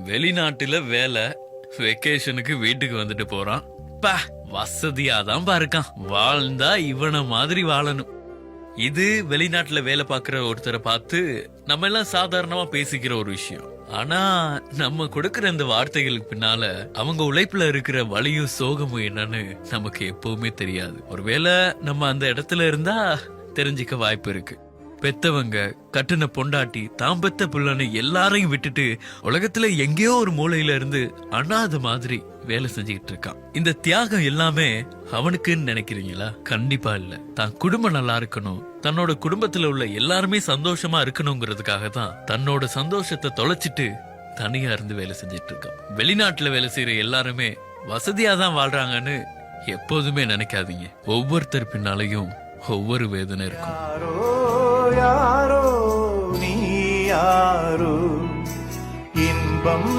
வெளிநாட்டுல வேலை, வெக்கேஷனுக்கு வீட்டுக்கு வந்துட்டு போறான். பா, வசதியாதான் பாருக்கான். வாழ்ந்தா இவன மாதிரி வாழணும். இது வெளிநாட்டுல வேலை பாக்குற ஒருத்தரை பார்த்து நம்ம எல்லாம் சாதாரணமா பேசிக்கிற ஒரு விஷயம். ஆனா நம்ம கொடுக்கிற இந்த வார்த்தைகளுக்கு பின்னால அவங்க உழைப்புல இருக்கிற வலியும் சோகமும் என்னன்னு நமக்கு எப்பவுமே தெரியாது. ஒருவேளை நம்ம அந்த இடத்துல இருந்தா தெரிஞ்சுக்க வாய்ப்பு இருக்கு. பெத்தவங்க, கட்டுன பொண்டாட்டி, தாம் பெத்த புள்ளன்னு எல்லாரையும் விட்டுட்டு உலகத்துல எங்கேயோ ஒரு மூலையில இருந்து அனாத மாதிரி வேலை செஞ்சுக்கிட்டு இருக்கான். இந்த தியாகம் எல்லாமே அவனுக்குன்னு நினைக்கிறீங்களா? கண்டிப்பா இல்ல. தான் குடும்பம் நல்லா இருக்கணும், தன்னோட குடும்பத்துல உள்ள எல்லாருமே சந்தோஷமா இருக்கணுங்கிறதுக்காக தான் தன்னோட சந்தோஷத்தை தொலைச்சிட்டு தனியா இருந்து வேலை செஞ்சிட்டு இருக்கான். வெளிநாட்டுல வேலை செய்யற எல்லாருமே வசதியா தான் வாழ்றாங்கன்னு எப்போதுமே நினைக்காதீங்க. ஒவ்வொருத்தர் பின்னாலையும் ஒவ்வொரு வேதனை இருக்கும். யாரோ நீ யாரோ இன்பம்